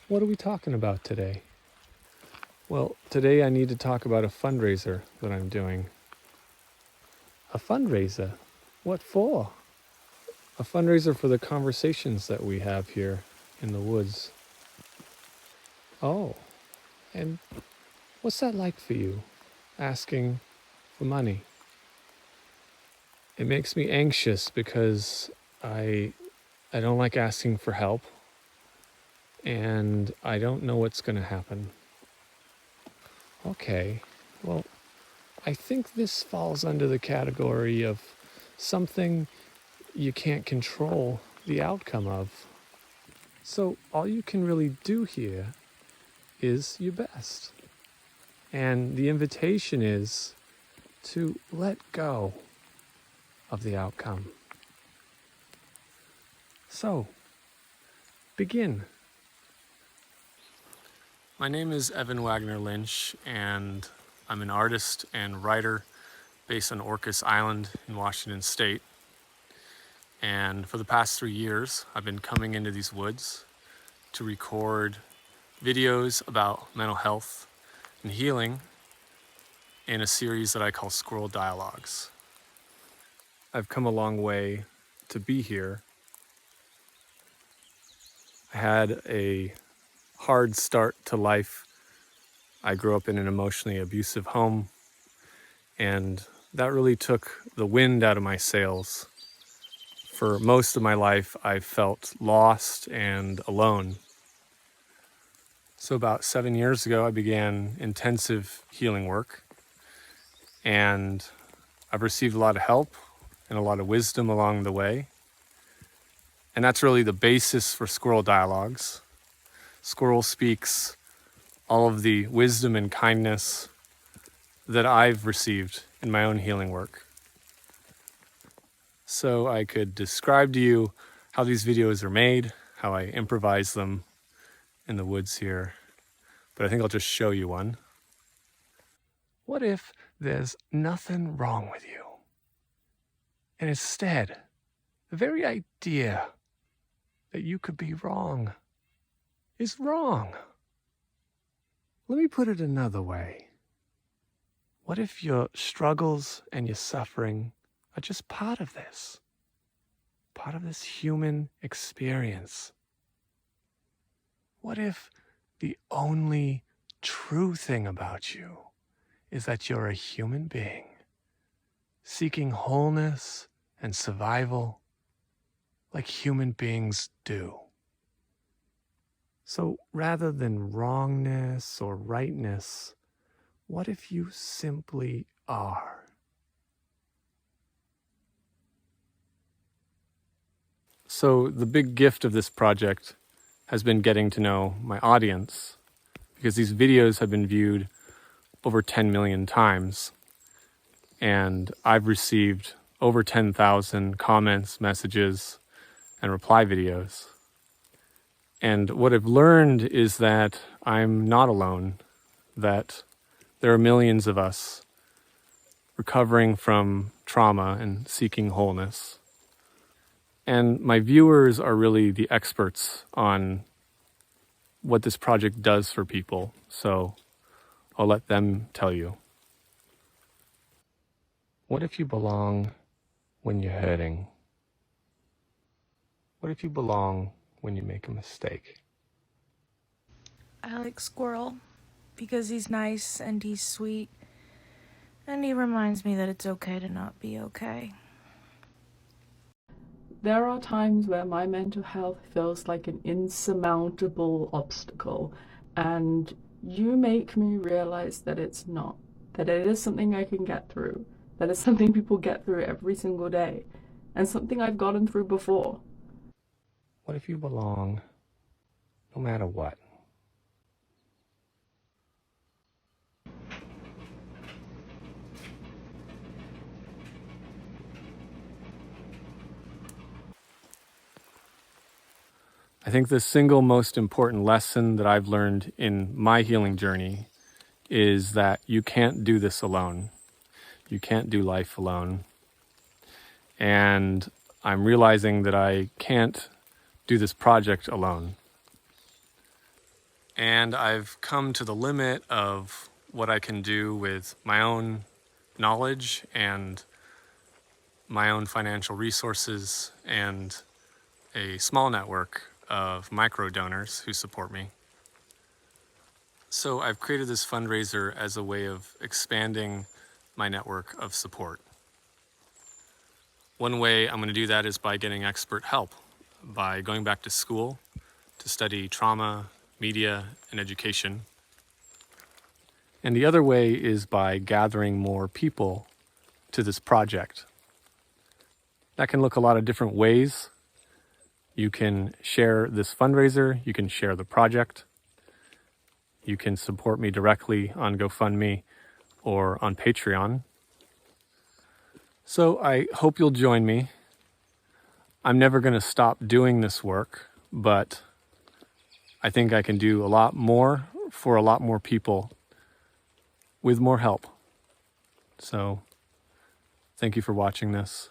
What are we talking about today? Well, today I need to talk about a fundraiser that I'm doing. A fundraiser? What for? A fundraiser for the conversations that we have here in the woods. Oh, and what's that like for you, asking for money? It makes me anxious because I don't like asking for help, and I don't know what's going to happen. Okay, well, I think this falls under the category of something you can't control the outcome of. So all you can really do here is your best. And the invitation is to let go of the outcome. So, begin. My name is Evan Wagner Lynch, and I'm an artist and writer based on Orcas Island in Washington State. And for the past 3 years, I've been coming into these woods to record videos about mental health and healing in a series that I call Squirrel Dialogues. I've come a long way to be here. I had a hard start to life. I grew up in an emotionally abusive home, and that really took the wind out of my sails. For most of my life, I felt lost and alone. So about 7 years ago, I began intensive healing work, and I've received a lot of help and a lot of wisdom along the way. And that's really the basis for Squirrel Dialogues. Squirrel speaks all of the wisdom and kindness that I've received in my own healing work. So I could describe to you how these videos are made, how I improvise them in the woods here, but I think I'll just show you one. What if there's nothing wrong with you? And instead, the very idea that you could be wrong is wrong. Let me put it another way. What if your struggles and your suffering are just part of this human experience? What if the only true thing about you is that you're a human being seeking wholeness and survival like human beings do? So rather than wrongness or rightness, what if you simply are? So the big gift of this project has been getting to know my audience, because these videos have been viewed over 10 million times, and I've received over 10,000 comments, messages, and reply videos. And what I've learned is that I'm not alone, that there are millions of us recovering from trauma and seeking wholeness. And my viewers are really the experts on what this project does for people, so I'll let them tell you. What if you belong when you're hurting? What if you belong when you make a mistake? I like Squirrel because he's nice and he's sweet, and he reminds me that it's okay to not be okay. There are times where my mental health feels like an insurmountable obstacle, and you make me realize that it's not, that it is something I can get through, that it's something people get through every single day, and something I've gotten through before. What if you belong no matter what? I think the single most important lesson that I've learned in my healing journey is that you can't do this alone. You can't do life alone. And I'm realizing that I can't do this project alone. And I've come to the limit of what I can do with my own knowledge and my own financial resources and a small network of micro donors who support me. So I've created this fundraiser as a way of expanding my network of support. One way I'm going to do that is by getting expert help, by going back to school to study trauma, media, and education. And the other way is by gathering more people to this project. That can look a lot of different ways. You can share this fundraiser, you can share the project, you can support me directly on GoFundMe or on Patreon. So I hope you'll join me. I'm never going to stop doing this work, but I think I can do a lot more for a lot more people with more help. So thank you for watching this.